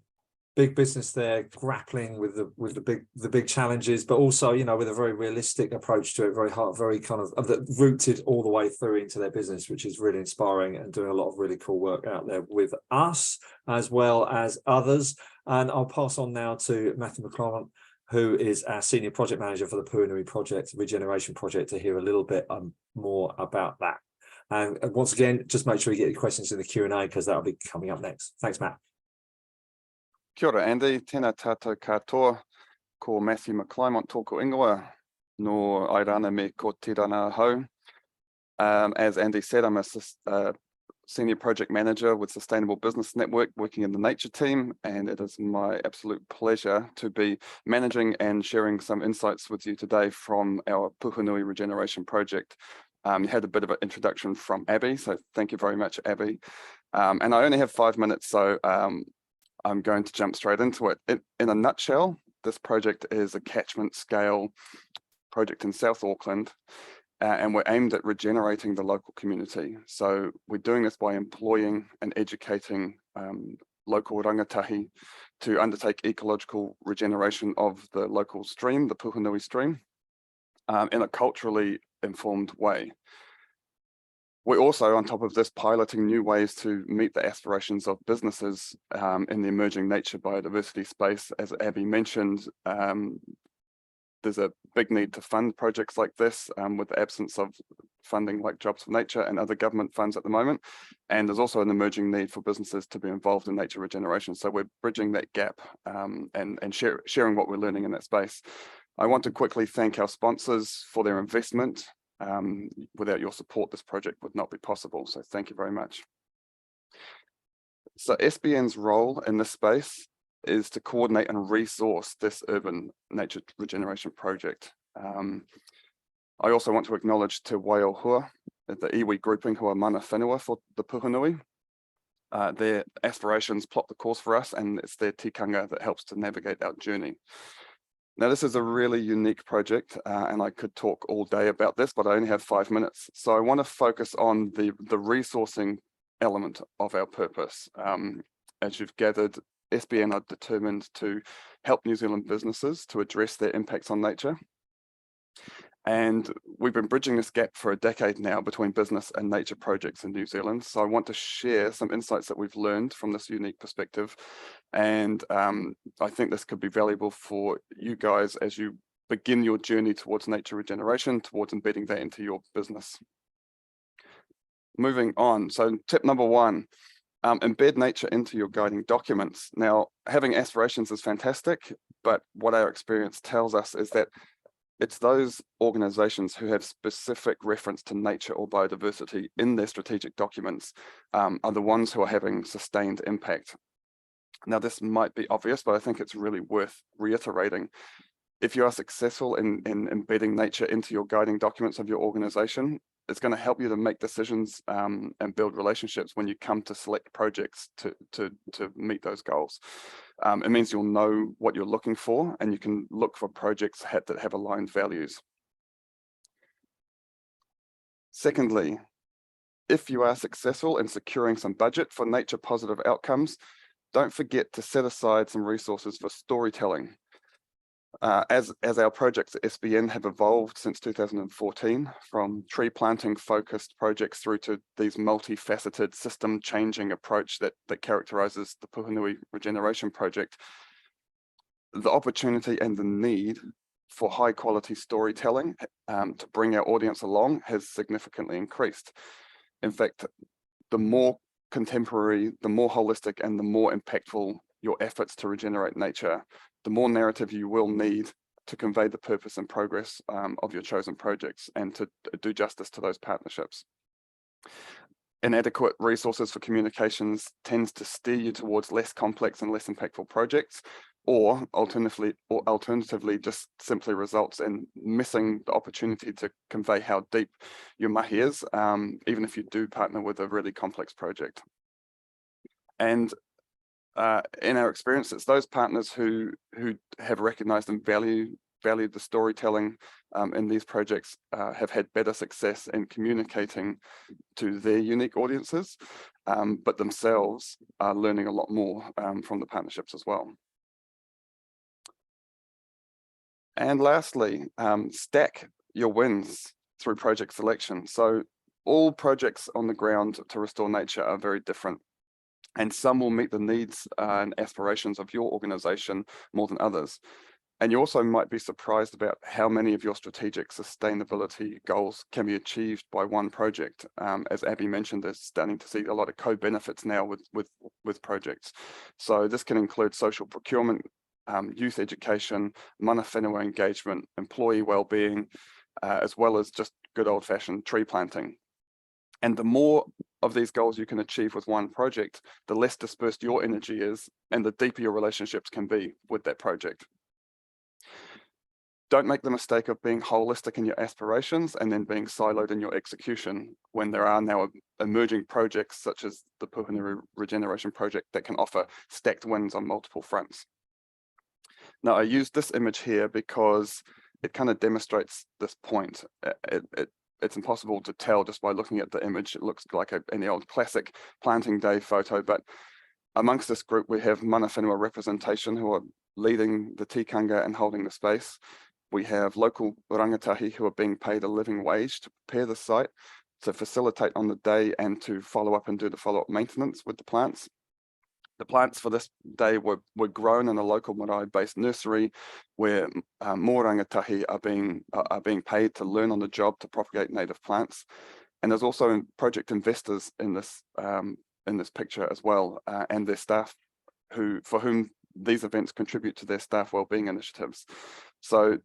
Big business there, grappling with the big challenges, but also with a very realistic approach to it, very kind of rooted all the way through into their business, which is really inspiring, and doing a lot of really cool work out there with us as well as others. And I'll pass on now to Matthew McClymont, who is our senior project manager for the Puhinui project, Regeneration project, to hear a little bit more about that. And once again, just make sure you get your questions in the Q&A, because that'll be coming up next. Thanks, Matt. Kia ora, Andy. Tēnā tātou katoa, ko Matthew McClymont tōku ingoa, no airana me ko tirana hau. As Andy said, I'm a senior project manager with Sustainable Business Network, working in the nature team, and it is my absolute pleasure to be managing and sharing some insights with you today from our Puhinui Regeneration project. You had a bit of an introduction from Abbie, so thank you very much, Abbie. And I only have 5 minutes, so I'm going to jump straight into it. In a nutshell, this project is a catchment scale project in South Auckland, and we're aimed at regenerating the local community. So we're doing this by employing and educating local rangatahi to undertake ecological regeneration of the local stream, the Puhinui stream, in a culturally informed way. We're also, on top of this, piloting new ways to meet the aspirations of businesses in the emerging nature biodiversity space. As Abbie mentioned, there's a big need to fund projects like this with the absence of funding like Jobs for Nature and other government funds at the moment. And there's also an emerging need for businesses to be involved in nature regeneration. So we're bridging that gap and sharing what we're learning in that space. I want to quickly thank our sponsors for their investment. Without your support, this project would not be possible. So thank you very much. So SBN's role in this space is to coordinate and resource this urban nature regeneration project. I also want to acknowledge Te Waiohua, the iwi grouping who are mana whenua for the Puhinui. Their aspirations plot the course for us, and it's their tikanga that helps to navigate our journey. Now, this is a really unique project, and I could talk all day about this, but I only have 5 minutes. So I want to focus on the resourcing element of our purpose. As you've gathered, SBN are determined to help New Zealand businesses to address their impacts on nature. And we've been bridging this gap for a decade now between business and nature projects in New Zealand. So I want to share some insights that we've learned from this unique perspective. And I think this could be valuable for you guys as you begin your journey towards nature regeneration, towards embedding that into your business. Moving on, so tip number 1, embed nature into your guiding documents. Now, having aspirations is fantastic, but what our experience tells us is that it's those organizations who have specific reference to nature or biodiversity in their strategic documents are the ones who are having sustained impact. Now, this might be obvious, but I think it's really worth reiterating. If you are successful in embedding nature into your guiding documents of your organization, it's going to help you to make decisions and build relationships when you come to select projects to meet those goals. It means you'll know what you're looking for, and you can look for projects that have aligned values. Secondly, if you are successful in securing some budget for nature positive outcomes, don't forget to set aside some resources for storytelling. As our projects at SBN have evolved since 2014, from tree planting focused projects through to these multifaceted system changing approach that characterizes the Puhinui Regeneration Project, the opportunity and the need for high quality storytelling to bring our audience along has significantly increased. In fact, the more contemporary, the more holistic, and the more impactful your efforts to regenerate nature, the more narrative you will need to convey the purpose and progress of your chosen projects and to do justice to those partnerships. Inadequate resources for communications tends to steer you towards less complex and less impactful projects, or alternatively just simply results in missing the opportunity to convey how deep your mahi is, even if you do partner with a really complex project. And in our experience, it's those partners who have recognized and valued the storytelling in these projects have had better success in communicating to their unique audiences, but themselves are learning a lot more from the partnerships as well. And lastly, stack your wins through project selection. So all projects on the ground to restore nature are very different, and some will meet the needs and aspirations of your organization more than others. And you also might be surprised about how many of your strategic sustainability goals can be achieved by one project. As Abbie mentioned, there's starting to see a lot of co-benefits now with projects. So this can include social procurement, youth education, mana whenua engagement, employee well-being, as well as just good old-fashioned tree planting. And the more of these goals you can achieve with one project, the less dispersed your energy is and the deeper your relationships can be with that project. Don't make the mistake of being holistic in your aspirations and then being siloed in your execution when there are now emerging projects such as the Puhinui Regeneration Project that can offer stacked wins on multiple fronts. Now, I use this image here because it kind of demonstrates this point. It's impossible to tell just by looking at the image. It looks like any old classic planting day photo, but amongst this group, we have mana whenua representation who are leading the tikanga and holding the space. We have local rangatahi who are being paid a living wage to prepare the site, to facilitate on the day and to follow up and do the follow-up maintenance with the plants. The plants for this day were grown in a local marae-based nursery where more rangatahi are being paid to learn on the job to propagate native plants. And there's also project investors in this picture as well, and their staff for whom these events contribute to their staff wellbeing initiatives. So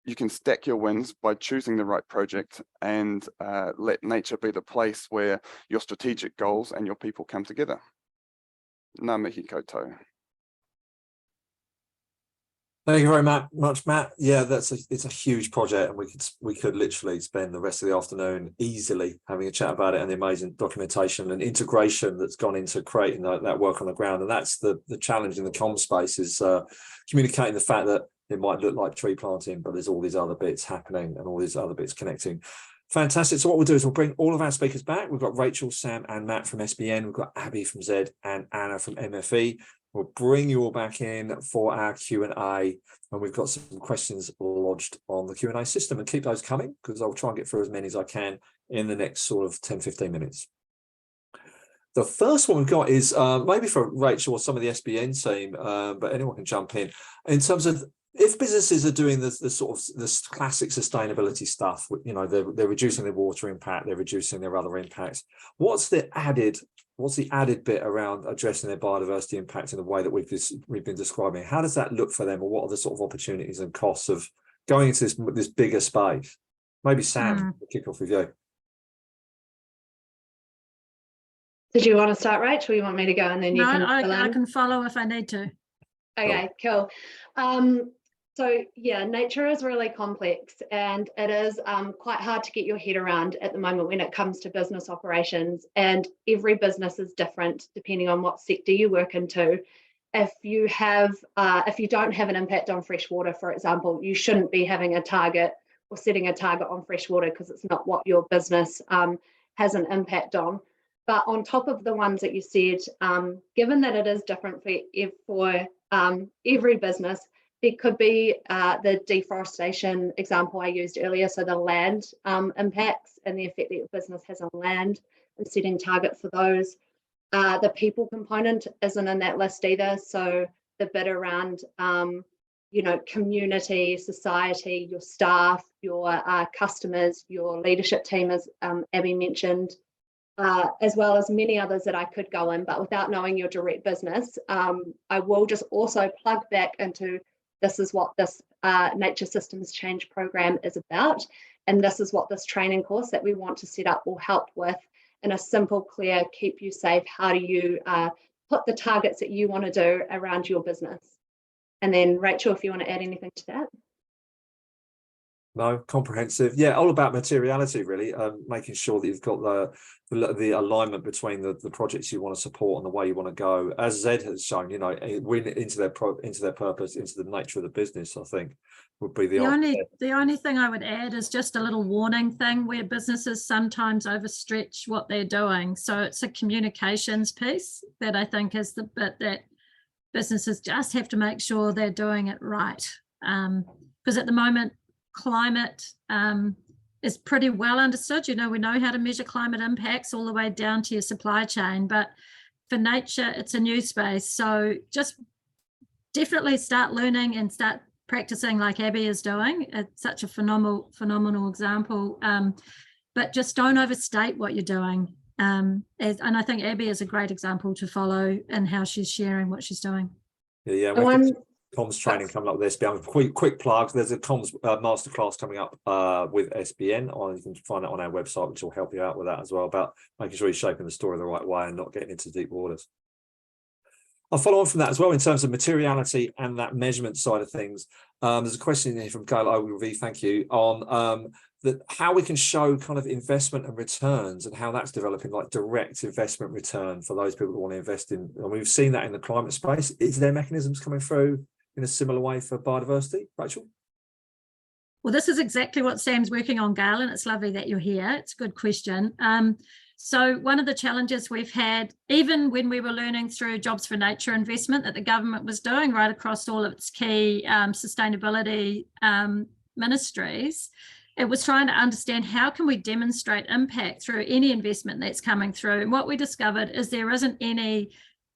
you can stack your wins by choosing the right project and let nature be the place where your strategic goals and your people come together. Ngā mihi koutou. Thank you very much, Matt. Yeah, it's a huge project, and we could literally spend the rest of the afternoon easily having a chat about it and the amazing documentation and integration that's gone into creating that work on the ground. And that's the challenge in the comm space, is communicating the fact that it might look like tree planting, but there's all these other bits happening and all these other bits connecting. Fantastic. So what we'll do is we'll bring all of our speakers back. We've got Rachel, Sam and Matt from SBN. We've got Abbie from Z and Anna from MFE. We'll bring you all back in for our Q&A, and we've got some questions lodged on the Q&A system, and keep those coming because I'll try and get through as many as I can in the next sort of 10-15 minutes. The first one we've got is maybe for Rachel or some of the SBN team, but anyone can jump in terms of if businesses are doing this classic sustainability stuff. You know, they're reducing their water impact, they're reducing their other impacts. What's the added bit around addressing their biodiversity impact in the way that we've been describing? How does that look for them, or what are the sort of opportunities and costs of going into this bigger space? Maybe Sam, we'll kick off with you. Did you want to start, Rach, or you want me to go and then you can fill in? I can follow if I need to. Okay, cool. So yeah, nature is really complex, and it is quite hard to get your head around at the moment when it comes to business operations, and every business is different depending on what sector you work into. If you don't have an impact on fresh water, for example, you shouldn't be having a target or setting a target on fresh water because it's not what your business has an impact on. But on top of the ones that you said, given that it is different for every business, there could be the deforestation example I used earlier, so the land impacts and the effect that your business has on land, and setting targets for those. The people component isn't in that list either, so the bit around community, society, your staff, your customers, your leadership team, as Abbie mentioned, as well as many others that I could go in, but without knowing your direct business, I will just also plug back into this is what this Nature Systems Change program is about, and this is what this training course that we want to set up will help with in a simple, clear, keep you safe. How do you put the targets that you want to do around your business? And then Rachel, if you want to add anything to that. No, comprehensive. Yeah, all about materiality, really, making sure that you've got the alignment between the projects you want to support and the way you want to go. As Zed has shown, you know, into their purpose, into the nature of the business, I think would be the only thing I would add is just a little warning thing where businesses sometimes overstretch what they're doing. So it's a communications piece that I think is the bit that businesses just have to make sure they're doing it right. Because at the moment, climate is pretty well understood. You know, we know how to measure climate impacts all the way down to your supply chain, but for nature, it's a new space. So just definitely start learning and start practicing like Abbie is doing. It's such a phenomenal example, but just don't overstate what you're doing. And I think Abbie is a great example to follow in how she's sharing what she's doing. Yeah. Comms training coming up with SBN. Quick plug, there's a comms masterclass coming up with SBN. You can find it on our website, which will help you out with that as well, about making sure you're shaping the story the right way and not getting into deep waters. I'll follow on from that as well in terms of materiality and that measurement side of things. There's a question here from Gail Ogilvie, thank you, on how we can show kind of investment and returns and how that's developing, like direct investment return for those people that want to invest in. And we've seen that in the climate space. Is there mechanisms coming through in a similar way for biodiversity? Rachel? Well, this is exactly what Sam's working on, Gail, and it's lovely that you're here. It's a good question. So one of the challenges we've had, even when we were learning through Jobs for Nature investment that the government was doing right across all of its key sustainability ministries, it was trying to understand how can we demonstrate impact through any investment that's coming through. And what we discovered is there isn't any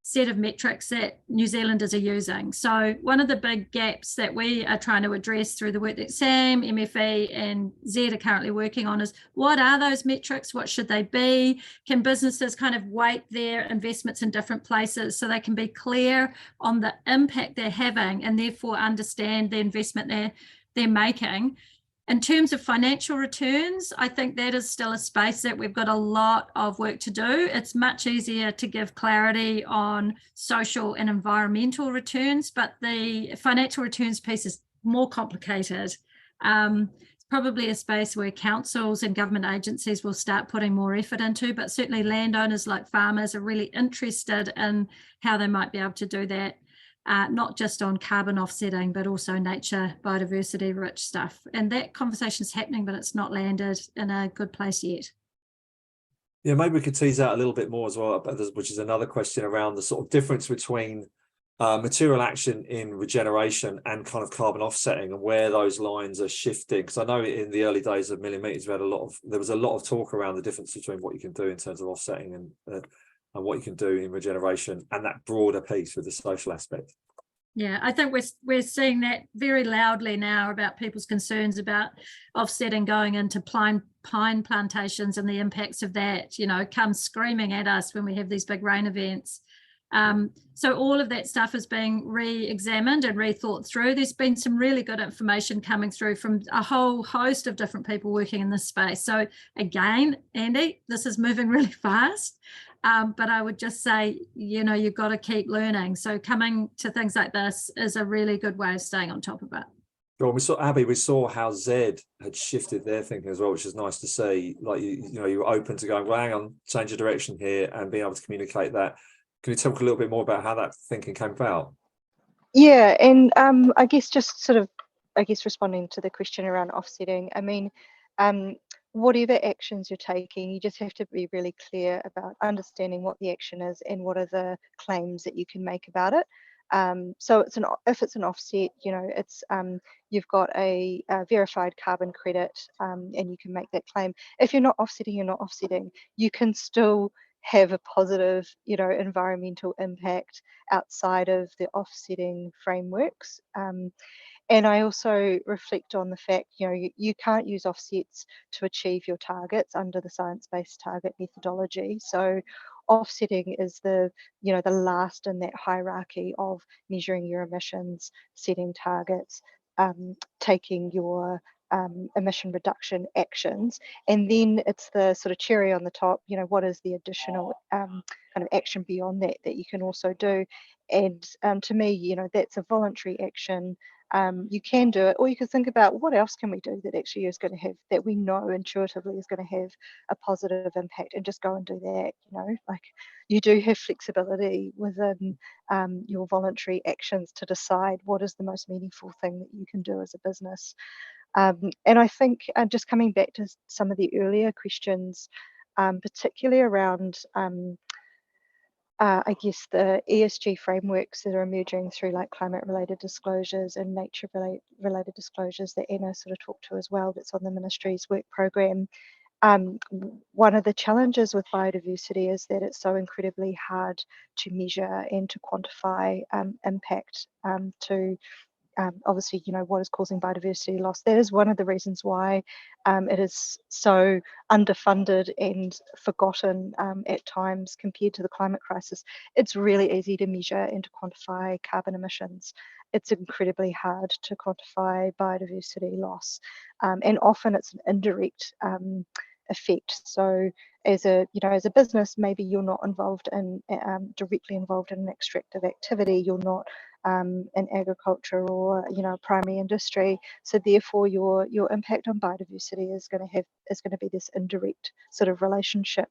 set of metrics that New Zealanders are using. So one of the big gaps that we are trying to address through the work that Sam, MFE and Zed are currently working on is, what are those metrics? What should they be? Can businesses kind of weight their investments in different places so they can be clear on the impact they're having and therefore understand the investment they're making? In terms of financial returns, I think that is still a space that we've got a lot of work to do. It's much easier to give clarity on social and environmental returns, but the financial returns piece is more complicated. It's probably a space where councils and government agencies will start putting more effort into, but certainly landowners like farmers are really interested in how they might be able to do that. Not just on carbon offsetting, but also nature, biodiversity, rich stuff. And that conversation is happening, but it's not landed in a good place yet. Yeah, maybe we could tease out a little bit more as well, which is another question around the sort of difference between material action in regeneration and kind of carbon offsetting and where those lines are shifting. Because I know in the early days of Millimeters, there was a lot of talk around the difference between what you can do in terms of offsetting and what you can do in regeneration and that broader piece with the social aspect. Yeah, I think we're seeing that very loudly now about people's concerns about offsetting going into pine plantations and the impacts of that, you know, come screaming at us when we have these big rain events. So all of that stuff is being re-examined and rethought through. There's been some really good information coming through from a whole host of different people working in this space. So again, Andy, this is moving really fast. But I would just say, you know, you've got to keep learning. So coming to things like this is a really good way of staying on top of it. Well, we saw Abbie, we saw how Zed had shifted their thinking as well, which is nice to see. Like, you know, you were open to going, well, hang on, change of direction here and being able to communicate that. Can you talk a little bit more about how that thinking came about? Yeah, and I guess just sort of, responding to the question around offsetting, I mean, whatever actions you're taking, you just have to be really clear about understanding what the action is and what are the claims that you can make about it. So if it's an offset, you know, it's you've got a verified carbon credit, and you can make that claim. If you're not offsetting, you're not offsetting. You can still have a positive, you know, environmental impact outside of the offsetting frameworks. And I also reflect on the fact, you know, you can't use offsets to achieve your targets under the science-based target methodology. So offsetting is the, you know, the last in that hierarchy of measuring your emissions, setting targets, taking your emission reduction actions, and then it's the sort of cherry on the top, you know, what is the additional kind of action beyond that that you can also do. And to me, you know, that's a voluntary action. You can do it, or you can think about what else can we do that actually is going to have, that we know intuitively is going to have a positive impact, and just go and do that. You know, like, you do have flexibility within your voluntary actions to decide what is the most meaningful thing that you can do as a business. And I think just coming back to some of the earlier questions, particularly around I guess the ESG frameworks that are emerging through like climate-related disclosures and nature-related disclosures that Anna sort of talked to as well, that's on the ministry's work program. One of the challenges with biodiversity is that it's so incredibly hard to measure and to quantify impact to obviously, you know, what is causing biodiversity loss. That is one of the reasons why it is so underfunded and forgotten at times compared to the climate crisis. It's really easy to measure and to quantify carbon emissions. It's incredibly hard to quantify biodiversity loss, and often it's an indirect effect. So as a business, maybe you're not involved in directly involved in an extractive activity, you're not in agriculture or, you know, primary industry, so therefore your impact on biodiversity is going to be this indirect sort of relationship.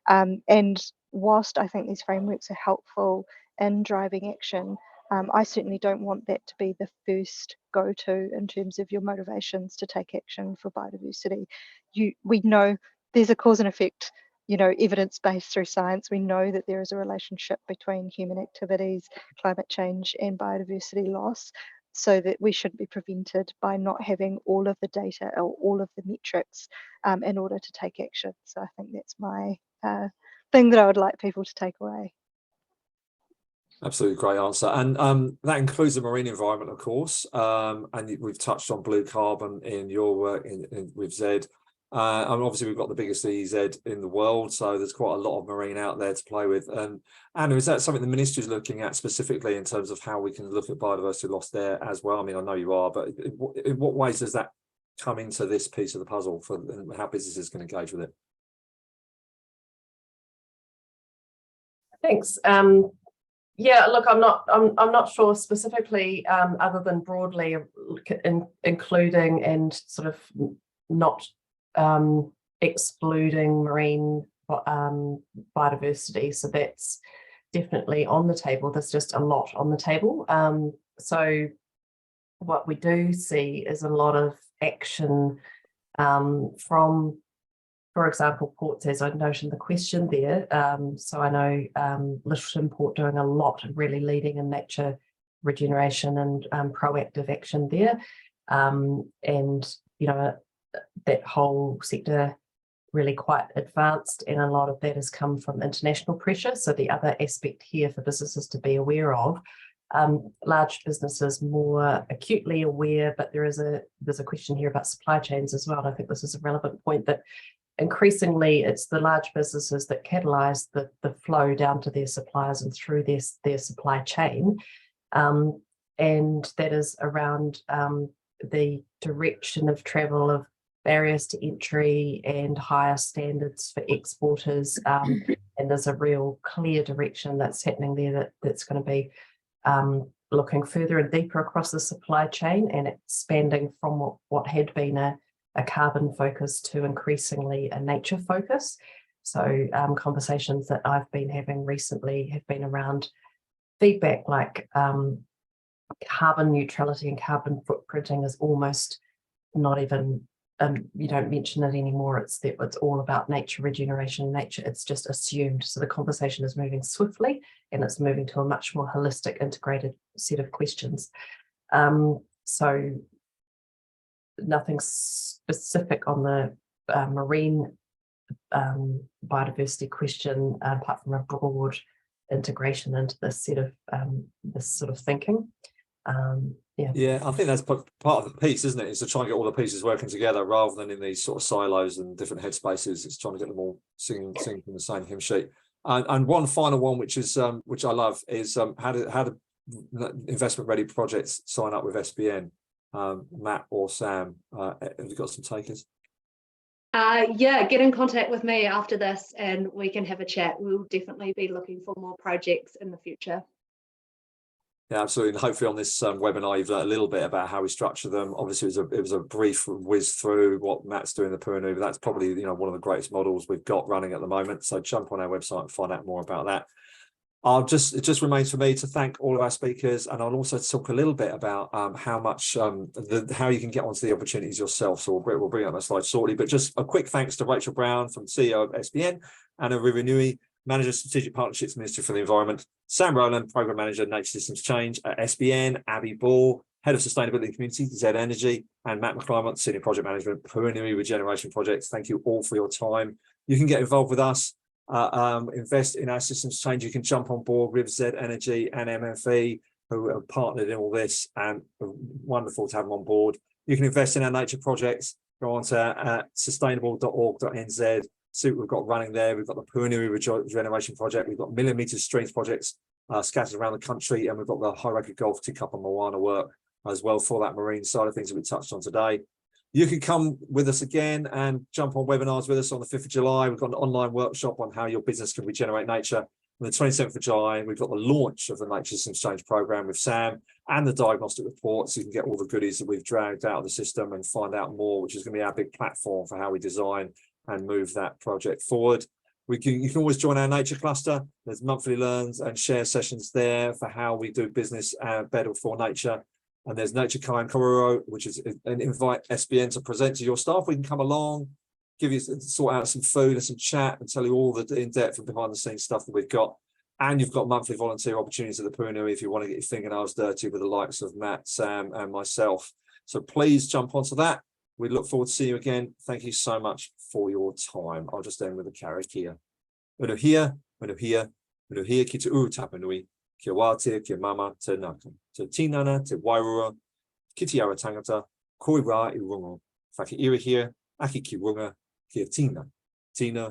And whilst I think these frameworks are helpful in driving action, I certainly don't want that to be the first go-to in terms of your motivations to take action for biodiversity. We know there's a cause and effect, you know, evidence-based through science. We know that there is a relationship between human activities, climate change, and biodiversity loss, so that we shouldn't be prevented by not having all of the data or all of the metrics in order to take action. So I think that's my thing that I would like people to take away. Absolutely great answer. And that includes the marine environment, of course. And we've touched on blue carbon in your work with Zed. And obviously we've got the biggest EZ in the world, so there's quite a lot of marine out there to play with. And Anna, is that something the ministry is looking at specifically in terms of how we can look at biodiversity loss there as well? I mean, I know you are, but in what ways does that come into this piece of the puzzle for how businesses can engage with it? Thanks. Yeah, look, I'm not sure specifically, other than broadly including and sort of not excluding marine biodiversity. So that's definitely on the table. There's just a lot on the table. So what we do see is a lot of action from, for example, ports, as I noted in the question there. So I know Littleton Port doing a lot, really leading in nature regeneration and proactive action there. And, you know, that whole sector really quite advanced, and a lot of that has come from international pressure. So the other aspect here for businesses to be aware of, large businesses more acutely aware, but there's a question here about supply chains as well. And I think this is a relevant point, that increasingly it's the large businesses that catalyze the flow down to their suppliers and through their supply chain. And that is around the direction of travel of barriers to entry and higher standards for exporters. And there's a real clear direction that's happening there that's going to be looking further and deeper across the supply chain and expanding from what had been a carbon focus to increasingly a nature focus. So conversations that I've been having recently have been around feedback like carbon neutrality and carbon footprinting is almost not even, you don't mention it anymore. It's all about nature regeneration, nature, it's just assumed. So the conversation is moving swiftly and it's moving to a much more holistic, integrated set of questions. So nothing specific on the marine biodiversity question, apart from a broad integration into this set of this sort of thinking. Yeah, I think that's part of the piece, isn't it? Is to try and get all the pieces working together rather than in these sort of silos and different headspaces. It's trying to get them all singing from the same hymn sheet. And one final one, which I love, is how do investment ready projects sign up with SBN? Matt or Sam, have you got some takers? Yeah, get in contact with me after this and we can have a chat. We'll definitely be looking for more projects in the future. Yeah, absolutely. And hopefully on this webinar, you've learned a little bit about how we structure them. Obviously, it was a brief whiz through what Matt's doing in the Puhinui, but that's probably, you know, one of the greatest models we've got running at the moment. So jump on our website and find out more about that. It just remains for me to thank all of our speakers, and I'll also talk a little bit about how you can get onto the opportunities yourself. So we'll bring up that slide shortly. But just a quick thanks to Rachel Brown, from CEO of SBN, Anna Rivinui, Manager Strategic Partnerships, Ministry for the Environment, Sam Rowland, Program Manager, Nature Systems Change at SBN, Abbie Ball, Head of Sustainability and Community, Zed Energy, and Matt McClymont, Senior Project Management, Puhinui Regeneration Projects. Thank you all for your time. You can get involved with us, invest in our systems change. You can jump on board with Zed Energy and MFE, who have partnered in all this, and wonderful to have them on board. You can invest in our nature projects. Go on to sustainable.org.nz. See what we've got running there. We've got the Puhinui Regeneration Project. We've got millimetre streams projects scattered around the country, and we've got the Haere Golf Tikapa Moana work as well for that marine side of things that we touched on today. You can come with us again and jump on webinars with us on the 5th of July. We've got an online workshop on how your business can regenerate nature. On the 27th of July, we've got the launch of the Nature Systems Change program with Sam and the diagnostic report, so you can get all the goodies that we've dragged out of the system and find out more, which is going to be our big platform for how we design and move that project forward. You can always join our nature cluster. There's monthly learns and share sessions there for how we do business better for nature. And there's Nature Kai and Kororo, which is an invite SBN to present to your staff. We can come along, sort out some food and some chat and tell you all the in-depth and behind-the-scenes stuff that we've got. And you've got monthly volunteer opportunities at the Puhinui if you want to get your fingernails dirty with the likes of Matt, Sam, and myself. So please jump onto that. We look forward to seeing you again. Thank you so much for your time. I'll just end with a karakia. Whenua, ki te uru tapanui. kia wātea, kia mama, te naka. Te tinana, te wairua, kiti ara tāngata, koi rā I rungo. Whakeirihia, aki ki runga, kia tina. Tina,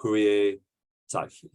hui e, taihi.